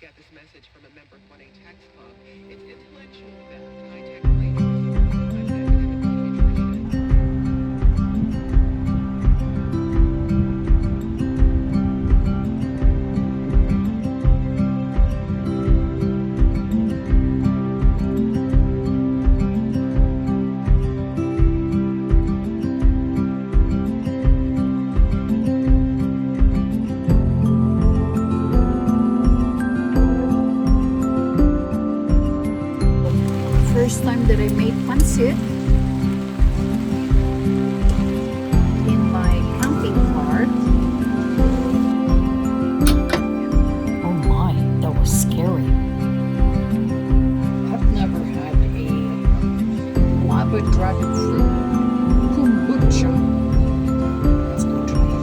get this message from a member of 1A Text Club. It's intellectual theft, high-tech plagiarism. First time that I made pancit in my camping cart. Oh my, that was scary. I've never had a lava dragon fruit kombucha. Let's go try it.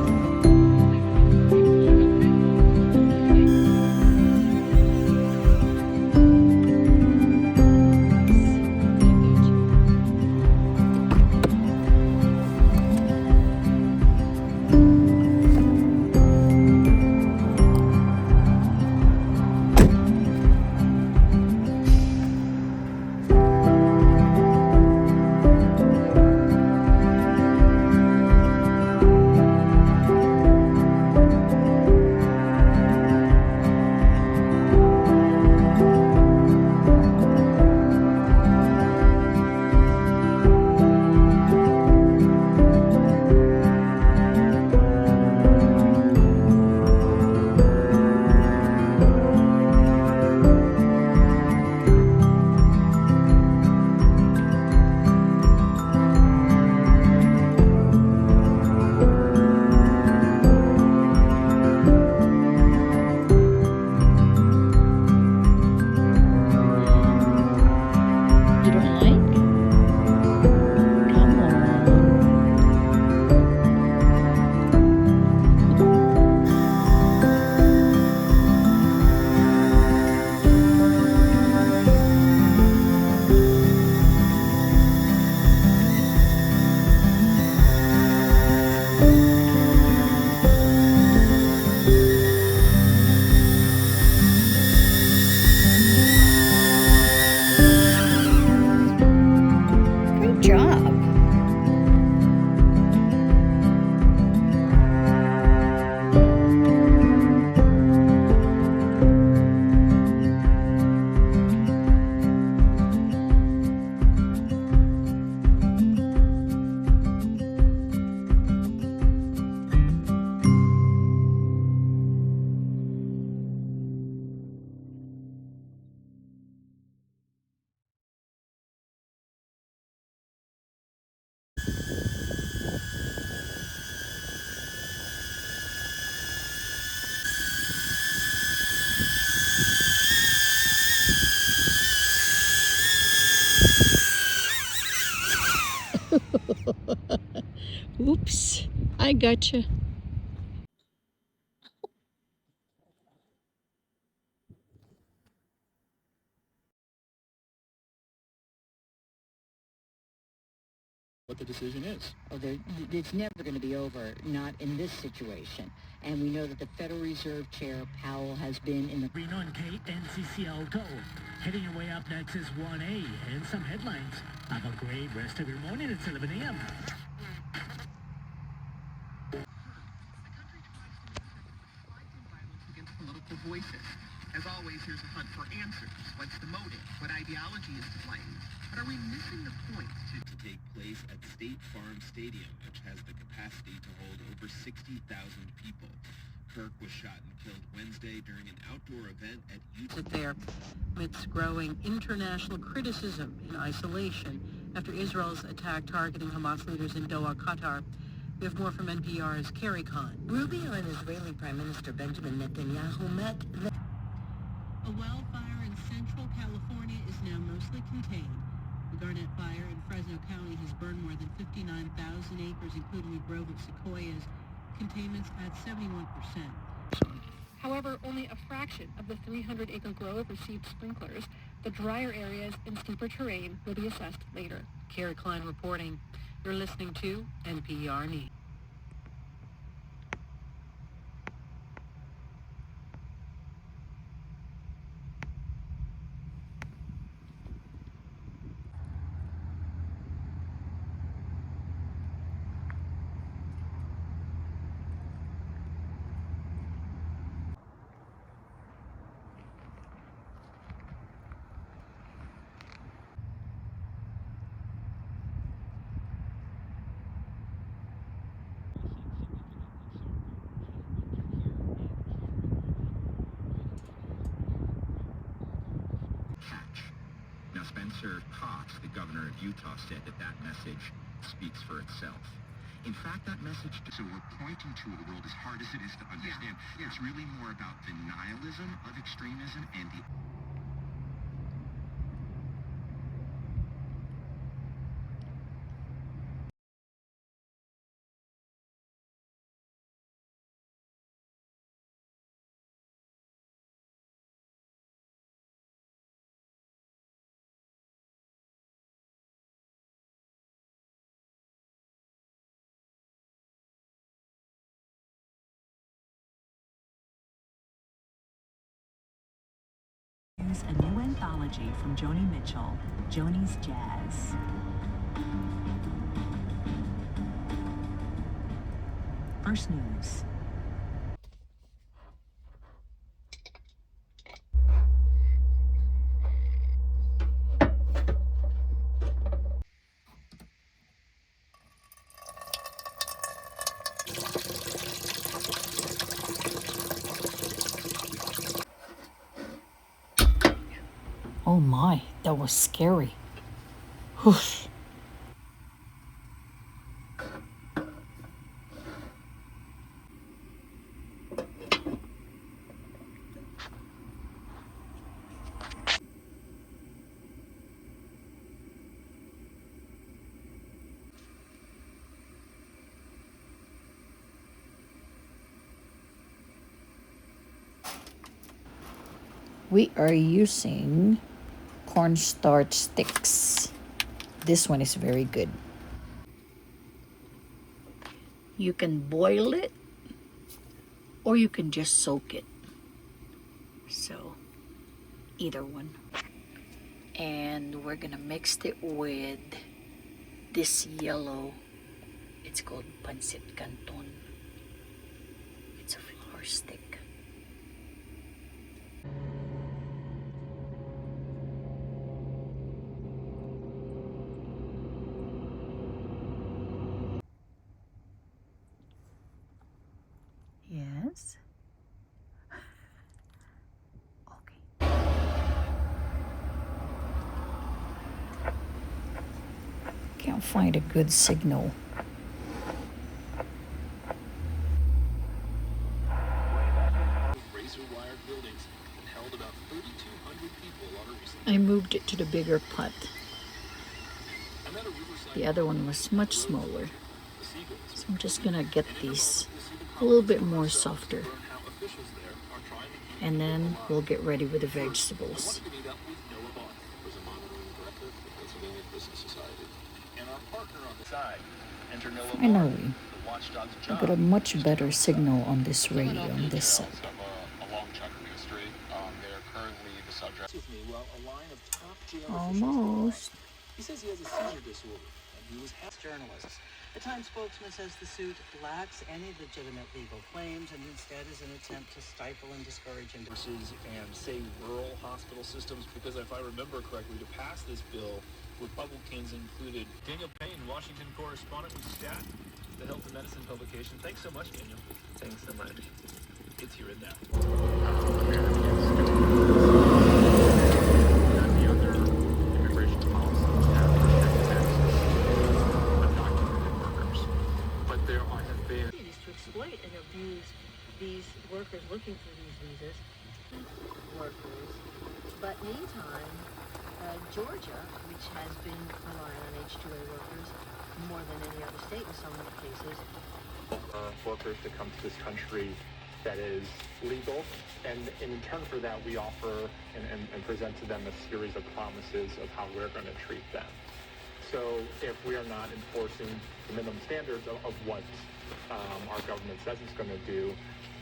Oops, I gotcha. What the decision is. Oh, it's never going to be over, not in this situation. And we know that the Federal Reserve Chair Powell has been in the... Reno and Kate, NCCL Go. Heading your way up next is 1A and some headlines. Have a great rest of your morning at 11 a.m. Political voices. As always, here's a hunt for answers. What's the motive? What ideology is to blame? But are we missing the point? To take place at State Farm Stadium, which has the capacity to hold over 60,000 people. Kirk was shot and killed Wednesday during an outdoor event at Utah. There, amidst growing international criticism in isolation after Israel's attack targeting Hamas leaders in Doha, Qatar. We have more from NPR's Carrie Khan. Rubio and Israeli Prime Minister Benjamin Netanyahu met. A wildfire in central California is now mostly contained. The Garnet Fire in Fresno County has burned more than 59,000 acres, including a grove of sequoias. Containment's at 71%. However, only a fraction of the 300-acre grove received sprinklers. The drier areas and steeper terrain will be assessed later. Carrie Klein reporting. You're listening to NPR News. catch. Now, Spencer Cox, the governor of Utah, said that that message speaks for itself. In fact, that message... So we're pointing to a world as hard as it is to understand. Yeah. It's really more about the nihilism of extremism and the... Here's a new anthology from Joni Mitchell, Joni's Jazz. First news. Oh my, that was scary. Whoosh. We are using cornstarch sticks. This one is very good. You can boil it or you can just soak it. So either one. And we're gonna mix it with this yellow. It's called pancit canton. It's a flour stick. Yes. Okay. Can't find a good signal. I moved it to the bigger pot. The other one was much smaller. So I'm just gonna get these a little bit more softer. And then we'll get ready with the vegetables. Finally, I got a much better signal on this radio on this side. Almost. He says he has a seizure disorder, and he was journalists. The Times spokesman says the suit lacks any legitimate legal claims and instead is an attempt to stifle and discourage industries and say rural hospital systems, because if I remember correctly, to pass this bill, Republicans included Daniel Payne, Washington correspondent with STAT, the Health and Medicine publication. Thanks so much, Daniel. Thanks so much. It's here and now. Exploit and abuse these workers looking for these visas, workers. But meantime, Georgia, which has been relying on H-2A workers more than any other state in some of the cases. Workers to come to this country that is legal, and in return for that, we offer and present to them a series of promises of how we're going to treat them. So if we are not enforcing the minimum standards of what our government says it's going to do,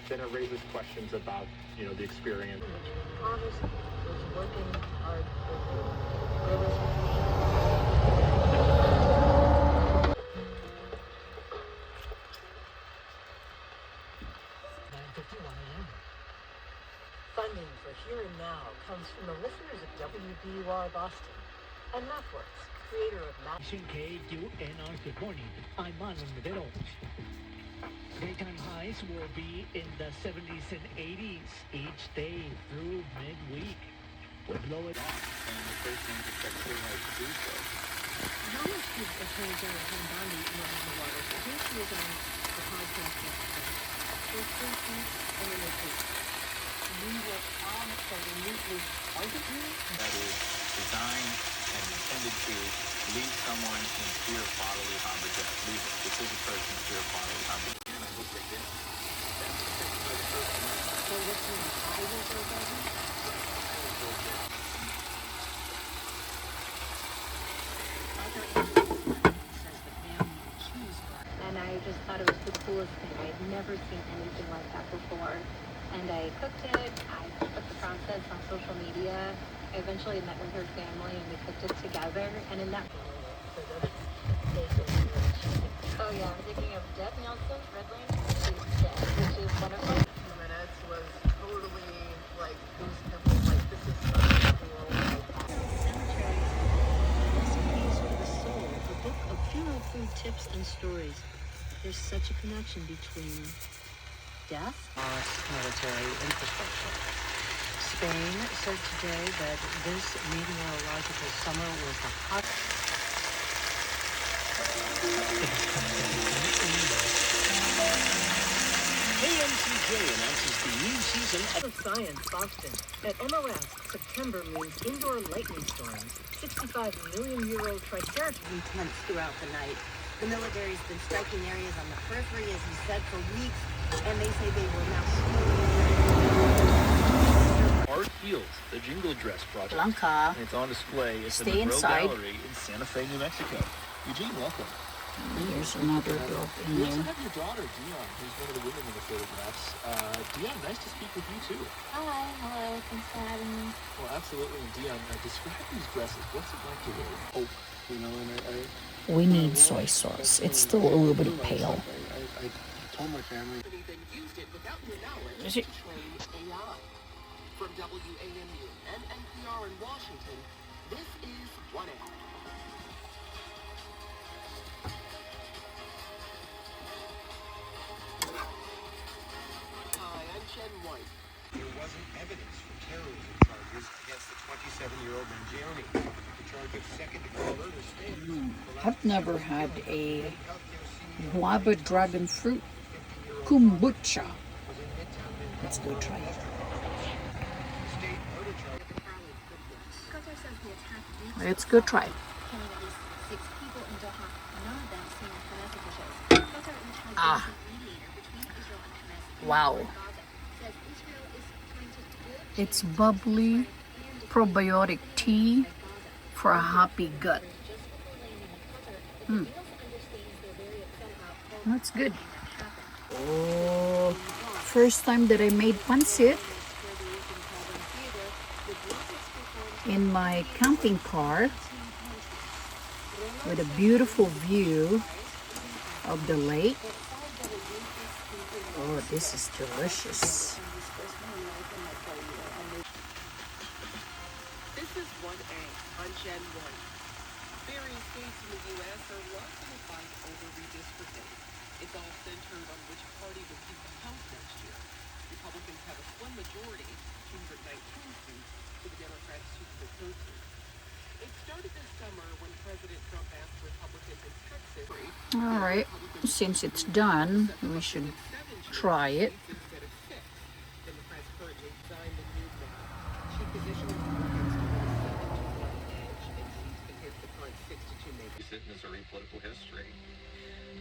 then it raises questions about, the experience. Congress is working hard Funding for Here and Now comes from the listeners of WBUR Boston and MapWorks, creator of Map. KUNR, good morning. I'm Manon Rivero. Daytime highs will be in the 70s and 80s each day through midweek. blow it off, and the first thing to check clear light to do so. How much did Attorney General Ken Bondi know in the water? So here she was on the podcast yesterday. First three feet, and then they take. We were absolutely arguing. That is designed and intended to leave someone in fear of bodily harm or death. Leave a specific person in fear of bodily harm or death. And I hope they did. That's protected by the First Amendment. So what's the I will go down? And I just thought it was the coolest thing. I had never seen anything like that before. And I cooked it. I put the process on social media. I eventually met with her family and we cooked it together. And in that oh yeah, I'm thinking of Deb Nelson, Redland, she's dead, which is one of my minutes was totally like goose pimples, like this is such a cool cemetery. Recipes for the Soul, a book of funeral food tips and stories. There's such a connection between death and military infrastructure. Spain said today that this meteorological summer was the hottest. KMCJ announces the new season of Science, Boston. At MOS, September means indoor lightning storms. 65 million euro triceratops. Intense throughout the night. The military's been striking areas on the periphery, as you said, for weeks, and they say they will now Art Heals, the Jingle Dress Project. Blanca. And it's on display at the Stay Monroe inside. Gallery in Santa Fe, New Mexico. Eugene, welcome. There's another dog in We also there. have your daughter, Dion, who's one of the women in the photographs. Dion, nice to speak with you, too. Hi, hello, thanks for having me. Well, absolutely. And Dion, describe these dresses. What's it like to wear hope, you know, and I We need soy sauce. It's still a little bit pale. I told my family. Used it without your knowledge Is to it? train AI. From WAMU and NPR in Washington, this is 1A. Hi, I'm Jen White. There wasn't evidence for terrorism charges against the 27-year-old Mangione. The charge of second-degree murder stands. I've never had a guava dragon fruit kombucha. Let's go try it. Let's go try it. Ah. Wow. It's bubbly probiotic tea for a happy gut. That's good. Oh, first time that I made pancit in my camping car with a beautiful view of the lake. Oh, this is delicious. This is 1A on Gen 1. Various states in the U.S. are locked in a fight over redistricting. It's all centered on which party will keep the House next year. Republicans have a slim majority, 219 seats, to the Democrats' 213. It started this summer when President Trump asked Republicans in Texas. All right, since it's done, we should try it. Democrats currently signed the new law. She positioned Republicans to win a 7-1 edge and seats could hit the current 62 maybe. Missouri political history.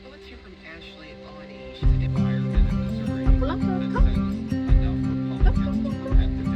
Well, let's hear from Ashley on a environment in Missouri. Come. Enough Republicans to prevent the